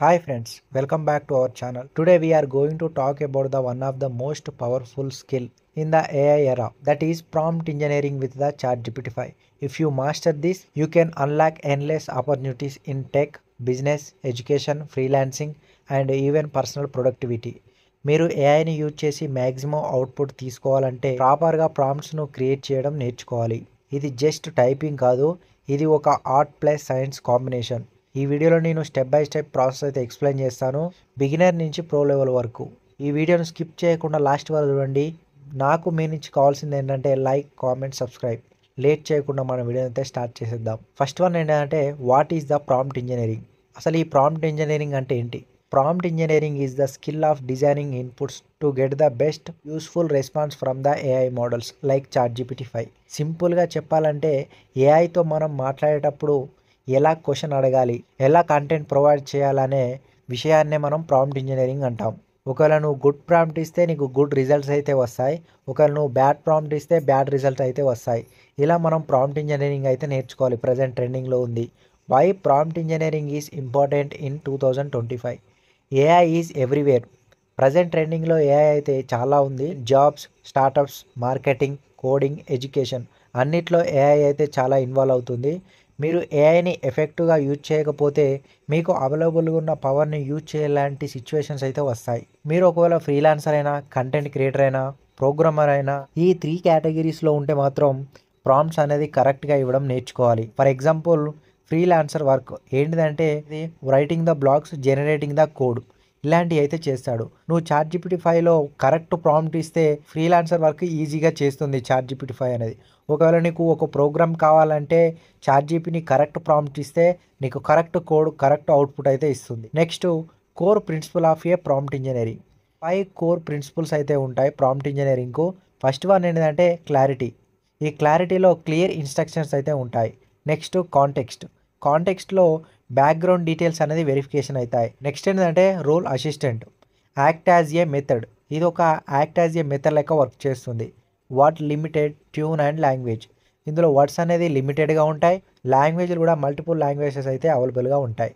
Hi friends, welcome back to our channel. Today we are going to talk about the one of the most powerful skill in the AI era, that is prompt engineering with the ChatGPT 5. If you master this, you can unlock endless opportunities in tech, business, education, freelancing and even personal productivity. మీరు ఏఐని use చేసి maximum output తీసుకోవాలంటే ప్రాపర్గా ప్రాంప్ట్స్ను create చేయడం నేర్చుకోవాలి. ఇది just typing కాదు, ఇది ఒక ఆర్ట్ ప్లస్ సైన్స్ కాంబినేషన్. ఈ వీడియోలో నేను స్టెప్ బై స్టెప్ ప్రాసెస్ అయితే ఎక్స్ప్లెయిన్ చేస్తాను, బిగినర్ నుంచి ప్రో లెవెల్ వరకు. ఈ వీడియోను స్కిప్ చేయకుండా లాస్ట్ వరకు చూడండి. నాకు మీ నుంచి కావాల్సింది ఏంటంటే లైక్, కామెంట్, సబ్స్క్రైబ్. లేట్ చేయకుండా మన వీడియో అయితే స్టార్ట్ చేసేద్దాం. ఫస్ట్ వన్ ఏంటంటే what is the prompt engineering. అసలు ఈ ప్రాంప్ట్ ఇంజనీరింగ్ అంటే ఏంటి? Prompt engineering is the skill of designing inputs to get the best useful response from the AI models like ChatGPT 5. సింపుల్గా చెప్పాలంటే ఏఐతో మనం మాట్లాడేటప్పుడు ఎలా క్వశ్చన్ అడగాలి, ఎలా కంటెంట్ ప్రొవైడ్ చేయాలనే విషయాన్నే మనం ప్రాంప్ట్ ఇంజనీరింగ్ అంటాం. ఒకవేళ నువ్వు గుడ్ ప్రాంప్ట్ ఇస్తే నీకు గుడ్ రిజల్ట్స్ అయితే వస్తాయి, ఒకవేళ నువ్వు బ్యాడ్ ప్రాంప్ట్ ఇస్తే బ్యాడ్ రిజల్ట్స్ అయితే వస్తాయి. ఇలా మనం ప్రాంప్ట్ ఇంజనీరింగ్ అయితే నేర్చుకోవాలి. ప్రజెంట్ ట్రెండింగ్లో ఉంది. Why prompt engineering is important in 2025. AI is everywhere. Present ట్రెండింగ్లో ఏఐ అయితే చాలా ఉంది. Jobs, startups, marketing, coding, education అన్నిట్లో ఏఐ అయితే చాలా ఇన్వాల్వ్ అవుతుంది. మీరు ఏఐని ఎఫెక్టివ్గా యూజ్ చేయకపోతే మీకు అవైలబుల్గా ఉన్న పవర్ని యూజ్ చేయలాంటి సిచ్యువేషన్స్ అయితే వస్తాయి. మీరు ఒకవేళ ఫ్రీలాన్సర్ అయినా, కంటెంట్ క్రియేటర్ అయినా, ప్రోగ్రామర్ అయినా ఈ 3 కేటగిరీస్లో ఉంటే మాత్రం ప్రాంప్ట్స్ అనేది కరెక్ట్గా ఇవ్వడం నేర్చుకోవాలి. ఫర్ ఎగ్జాంపుల్ ఫ్రీలాన్సర్ వర్క్ ఏంటిదంటే writing the blogs, generating the code ఇలాంటివి అయితే చేస్తాడు. నువ్వు ChatGPT 5లో కరెక్ట్ ప్రాంప్ట్ ఇస్తే ఫ్రీలాన్సర్ వర్క్ ఈజీగా చేస్తుంది ChatGPT 5 అనేది. ఒకవేళ నీకు ఒక ప్రోగ్రామ్ కావాలంటే ChatGPTని కరెక్ట్ ప్రాంప్ట్ ఇస్తే నీకు కరెక్ట్ కోడ్, కరెక్ట్ అవుట్పుట్ అయితే ఇస్తుంది. Next core principle of a prompt engineering. 5 core principles అయితే ఉంటాయి ప్రాంప్ట్ ఇంజనీరింగ్కు. ఫస్ట్ వన్ ఏంటంటే క్లారిటీ. ఈ క్లారిటీలో క్లియర్ ఇన్స్ట్రక్షన్స్ అయితే ఉంటాయి. నెక్స్ట్ కాంటెక్స్ట్లో బ్యాక్గ్రౌండ్ డీటెయిల్స్ అనేది వెరిఫికేషన్ అవుతాయి. నెక్స్ట్ ఏంటంటే role assistant, act as a method. ఇది ఒక యాక్ట్ యాజ్ ఏ మెథడ్ లెక్క వర్క్ చేస్తుంది. Word limited, tune and language. ఇందులో వర్డ్స్ అనేది లిమిటెడ్గా ఉంటాయి, లాంగ్వేజ్లు కూడా మల్టిపుల్ లాంగ్వేజెస్ అయితే అవైలబుల్గా ఉంటాయి.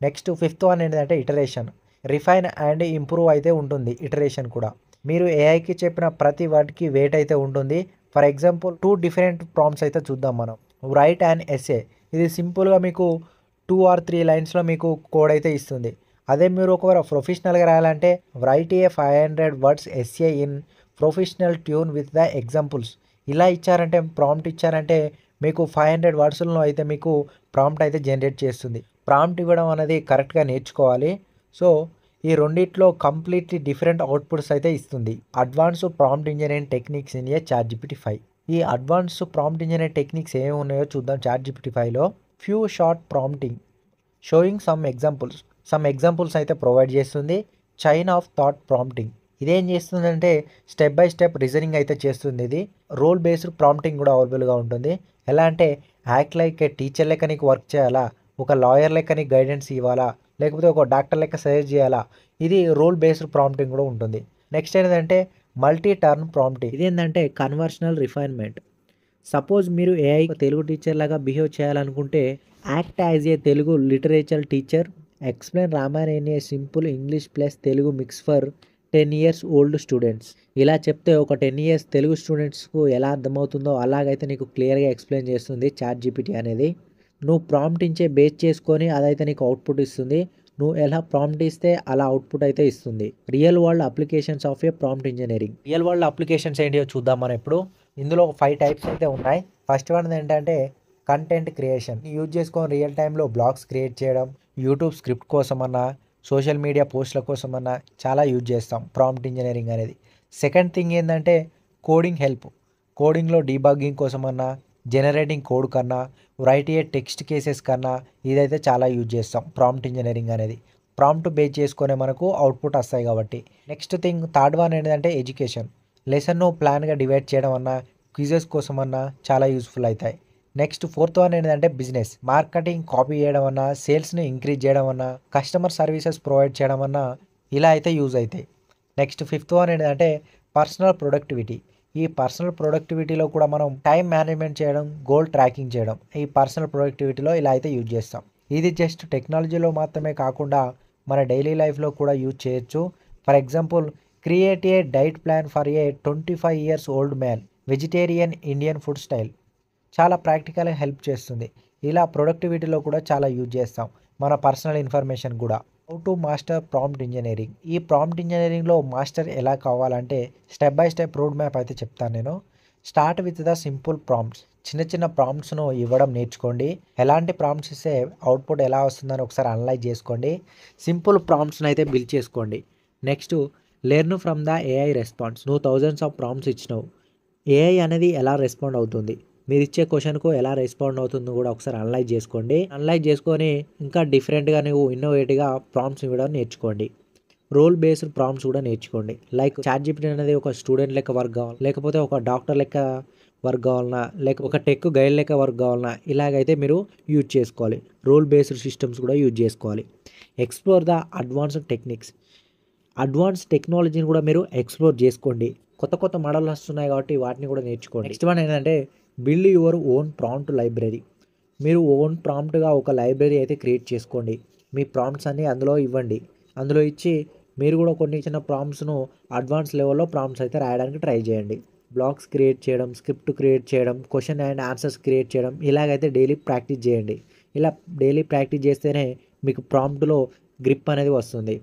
నెక్స్ట్ ఫిఫ్త్ వన్ ఏంటంటే ఇటరేషన్, రిఫైన్ అండ్ ఇంప్రూవ్ అయితే ఉంటుంది. ఇటరేషన్ కూడా మీరు ఏఐకి చెప్పిన ప్రతి వర్డ్కి వెయిట్ అయితే ఉంటుంది. ఫర్ ఎగ్జాంపుల్ 2 డిఫరెంట్ ప్రాంప్ట్స్ అయితే చూద్దాం మనం. రైట్ అండ్ ఎస్ఏ, ఇది సింపుల్గా మీకు 2 or 3 లైన్స్లో మీకు కోడ్ అయితే ఇస్తుంది. అదే మీరు ఒకవేళ ప్రొఫెషనల్గా రాయాలంటే right A 500 words SA in professional tune with the examples. ఇలా ఇచ్చారంటే ప్రాంప్ట్ ఇచ్చారంటే మీకు 500 వర్డ్స్లో అయితే మీకు ప్రాంప్ట్ అయితే జనరేట్ చేస్తుంది. ప్రాంప్ట్ ఇవ్వడం అనేది కరెక్ట్గా నేర్చుకోవాలి. సో ఈ రెండిట్లో కంప్లీట్లీ డిఫరెంట్ అవుట్పుట్స్ అయితే ఇస్తుంది. Advanced prompt engineering techniques in a ChatGPT 5. ఈ అడ్వాన్స్డ్ ప్రాంప్ట్ ఇంజనీరింగ్ టెక్నిక్స్ ఏమి ఉన్నాయో చూద్దాం. ChatGPT 5లో few shot prompting, showing some examples అయితే ప్రొవైడ్ చేస్తుంది. చైన్ ఆఫ్ థాట్ ప్రాంప్టింగ్, ఇదేం చేస్తుందంటే స్టెప్ బై స్టెప్ రీజనింగ్ అయితే చేస్తుంది. ఇది రోల్ బేస్డ్ ప్రాంప్టింగ్ కూడా అవైలబుల్గా ఉంటుంది. ఎలా అంటే యాక్ట్ లైక్ ఏ టీచర్ లెక్క నీకు వర్క్ చేయాలా, ఒక లాయర్ లెక్క నీకు గైడెన్స్ ఇవ్వాలా, లేకపోతే ఒక డాక్టర్ లెక్క సజెస్ట్ చేయాలా, ఇది రోల్ బేస్డ్ ప్రాంప్టింగ్ కూడా ఉంటుంది. నెక్స్ట్ ఏంటంటే మల్టీ టర్న్ ప్రాంప్టింగ్, ఇదేంటంటే కన్వర్షనల్ రిఫైన్మెంట్. సపోజ్ మీరు ఏఐ తెలుగు టీచర్ లాగా బిహేవ్ చేయాలనుకుంటే act as A Telugu literature teacher, explain Ramayana in a simple English plus Telugu mix for 10 years old students. ఇలా చెప్తే ఒక 10 years తెలుగు స్టూడెంట్స్కు ఎలా అర్థమవుతుందో అలాగైతే నీకు క్లియర్గా ఎక్స్ప్లెయిన్ చేస్తుంది ChatGPT అనేది. నువ్వు ప్రాంప్ట్ ఇచ్చే బేస్ చేసుకొని అదైతే నీకు అవుట్పుట్ ఇస్తుంది. నువ్వు ఎలా ప్రాంప్ట్ ఇస్తే అలా అవుట్పుట్ అయితే ఇస్తుంది. Real world applications of a prompt engineering. Real world applications ఏంటియో చూద్దాం మనం ఇప్పుడు. ఇందులో 5 టైప్స్ అయితే ఉన్నాయి. ఫస్ట్ వన్ ఏంటంటే కంటెంట్ క్రియేషన్. యూజ్ చేసుకొని రియల్ టైంలో బ్లాగ్స్ క్రియేట్ చేయడం, యూట్యూబ్ స్క్రిప్ట్ కోసమన్నా, సోషల్ మీడియా పోస్టుల కోసమన్నా చాలా యూజ్ చేస్తాం ప్రాంప్ట్ ఇంజనీరింగ్ అనేది. సెకండ్ థింగ్ ఏంటంటే కోడింగ్ హెల్ప్. కోడింగ్లో డీబగ్గింగ్ కోసమన్నా, జనరేటింగ్ కోడ్ కన్నా, రైట్ ఏ టెక్స్ట్ కేసెస్ కన్నా ఇదైతే చాలా యూజ్ చేస్తాం ప్రాంప్ట్ ఇంజనీరింగ్ అనేది. ప్రాంప్ట్ బేస్ చేసుకునే మనకు అవుట్పుట్ వస్తాయి కాబట్టి. నెక్స్ట్ థింగ్ థర్డ్ వన్ ఏంటంటే ఎడ్యుకేషన్. లెసన్ను ప్లాన్గా డివైడ్ చేయడం అన్నా, క్విజెస్ కోసమన్నా చాలా యూస్ఫుల్ అవుతాయి. నెక్స్ట్ ఫోర్త్ వన్ ఏంటంటే బిజినెస్. మార్కెటింగ్ కాపీ చేయడం అన్నా, సేల్స్ని ఇంక్రీజ్ చేయడం అన్నా, కస్టమర్ సర్వీసెస్ ప్రొవైడ్ చేయడం అన్నా ఇలా అయితే యూజ్ అవుతాయి. నెక్స్ట్ ఫిఫ్త్ వన్ ఏంటంటే పర్సనల్ ప్రొడక్టివిటీ. ఈ పర్సనల్ ప్రొడక్టివిటీలో కూడా మనం టైం మేనేజ్మెంట్ చేయడం, గోల్ ట్రాకింగ్ చేయడం ఈ పర్సనల్ ప్రొడక్టివిటీలో ఇలా అయితే యూజ్ చేస్తాం. ఇది జస్ట్ టెక్నాలజీలో మాత్రమే కాకుండా మన డైలీ లైఫ్లో కూడా యూజ్ చేయొచ్చు. For example, create a diet plan for a 25 years old man, vegetarian Indian food style. చాలా ప్రాక్టికల్గా హెల్ప్ చేస్తుంది. ఇలా ప్రొడక్టివిటీలో కూడా చాలా యూజ్ చేస్తాం, మన పర్సనల్ ఇన్ఫర్మేషన్ కూడా. How to master prompt engineering. ఈ ప్రాంప్ట్ ఇంజనీరింగ్లో మాస్టర్ ఎలా కావాలంటే step by step road map అయితే చెప్తాను నేను. Start with the simple prompts. చిన్న చిన్న ప్రాంప్ట్స్ను ఇవ్వడం నేర్చుకోండి. ఎలాంటి ప్రాంప్ట్స్ ఇస్తే అవుట్పుట్ ఎలా వస్తుందని ఒకసారి అనలైజ్ చేసుకోండి. సింపుల్ ప్రాంప్ట్స్ని అయితే బిల్డ్ చేసుకోండి. Next, learn from the AI response. నువ్వు థౌజండ్స్ ఆఫ్ ప్రాంప్ట్స్ ఇచ్చినావు, ఏఐ అనేది ఎలా రెస్పాండ్ అవుతుంది, మీరు ఇచ్చే క్వశ్చన్కు ఎలా రెస్పాండ్ అవుతుందో కూడా ఒకసారి అనలైజ్ చేసుకోండి. అనలైజ్ చేసుకొని ఇంకా డిఫరెంట్గా నువ్వు ఇన్నోవేటివ్గా ప్రాంప్ట్స్ ఇవ్వడం నేర్చుకోండి. రోల్ బేస్డ్ ప్రాంప్ట్స్ కూడా నేర్చుకోండి. లైక్ చాట్‌జిపిటి అనేది ఒక స్టూడెంట్ లెక్క వర్క్ కావాలి, లేకపోతే ఒక డాక్టర్ లెక్క వర్క్ కావాలన్నా, లేక ఒక టెక్ గైడ్ లెక్క వర్క్ కావాలన్నా, ఇలాగైతే మీరు యూజ్ చేసుకోవాలి. రోల్ బేస్డ్ సిస్టమ్స్ కూడా యూజ్ చేసుకోవాలి. Explore the advanced techniques. Advance టెక్నాలజీని కూడా మీరు ఎక్స్ప్లోర్ చేసుకోండి. కొత్త కొత్త మోడల్ వస్తున్నాయి కాబట్టి వాటిని కూడా నేర్చుకోండి. నెక్స్ట్ వన్ ఏంటంటే build your own prompt library. మీరు ఓన్ ప్రాంప్ట్గా ఒక లైబ్రరీ అయితే క్రియేట్ చేసుకోండి. మీ ప్రాంప్ట్స్ అన్నీ అందులో ఇవ్వండి. అందులో ఇచ్చి మీరు కూడా కొన్ని చిన్న ప్రాంప్ట్స్ను అడ్వాన్స్ లెవెల్లో ప్రాంప్ట్స్ అయితే రాయడానికి ట్రై చేయండి. బ్లాగ్స్ క్రియేట్ చేయడం, స్క్రిప్ట్ క్రియేట్ చేయడం, క్వశ్చన్ అండ్ ఆన్సర్స్ క్రియేట్ చేయడం, ఇలాగైతే డైలీ ప్రాక్టీస్ చేయండి. ఇలా డైలీ ప్రాక్టీస్ చేస్తేనే మీకు ప్రాంప్ట్లో గ్రిప్ అనేది వస్తుంది.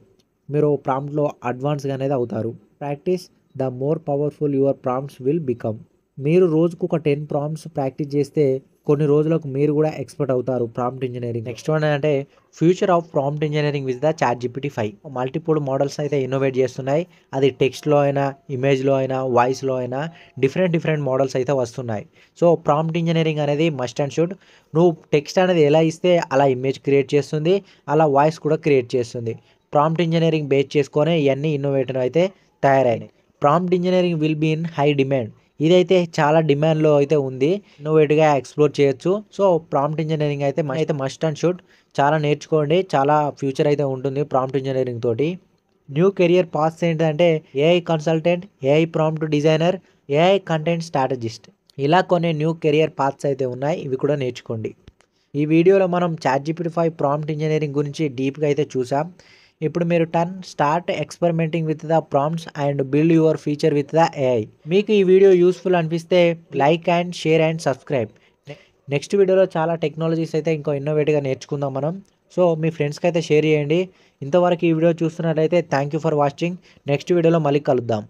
మీరు ప్రాంప్ట్లో అడ్వాన్స్గా అనేది అవుతారు. Practice the more powerful your prompts will become. మీరు రోజుకు ఒక 10 ప్రాంప్ట్స్ ప్రాక్టీస్ చేస్తే కొన్ని రోజులకు మీరు కూడా ఎక్స్పర్ట్ అవుతారు ప్రాంప్ట్ ఇంజనీరింగ్. నెక్స్ట్ వన్ అంటే future of prompt engineering with the ChatGPT 5. Multiple models అయితే ఇన్నోవేట్ చేస్తున్నాయి. అది టెక్స్ట్లో అయినా, ఇమేజ్లో అయినా, వాయిస్లో అయినా డిఫరెంట్ మోడల్స్ అయితే వస్తున్నాయి. సో ప్రాంప్ట్ ఇంజనీరింగ్ అనేది మస్ట్ అండ్ షుడ్. నువ్వు టెక్స్ట్ అనేది ఎలా ఇస్తే అలా ఇమేజ్ క్రియేట్ చేస్తుంది, అలా వాయిస్ కూడా క్రియేట్ చేస్తుంది. ప్రాంప్ట్ ఇంజనీరింగ్ బేస్ చేసుకొని ఇవన్నీ ఇన్నోవేటివ్ అయితే తయారైనాయి. Prompt engineering will be in high demand. ఇదైతే చాలా డిమాండ్లో అయితే ఉంది. ఇన్నోవేటివ్గా ఎక్స్ప్లోర్ చేయొచ్చు. సో ప్రాంప్ట్ ఇంజనీరింగ్ అయితే మస్ట్ అండ్ షుడ్. చాలా నేర్చుకోండి. చాలా ఫ్యూచర్ అయితే ఉంటుంది ప్రాంప్ట్ ఇంజనీరింగ్ తోటి. న్యూ కెరియర్ పాత్స్ ఏంటంటే AI consultant, AI prompt designer, AI content strategist. ఇలా కొన్ని న్యూ కెరియర్ పాత్స్ అయితే ఉన్నాయి. ఇవి కూడా నేర్చుకోండి. ఈ వీడియోలో మనం చాట్‌జిపిటి 5 ప్రాంప్ట్ ఇంజనీరింగ్ గురించి డీప్గా అయితే చూసాం. ఇప్పుడు మీరు start experimenting with the prompts and build your future with the AI. మీకు ఈ వీడియో యూస్ఫుల్ అనిపిస్తే like and share and subscribe. Next వీడియోలో చాలా టెక్నాలజీస్ అయితే ఇంకో ఇన్నోవేటివ్గా నేర్చుకుందాం మనం. సో మీ ఫ్రెండ్స్కి అయితే షేర్ చేయండి. ఇంతవరకు ఈ వీడియో చూస్తున్నట్లయితే thank you for watching. Next వీడియోలో మళ్ళీ కలుద్దాం.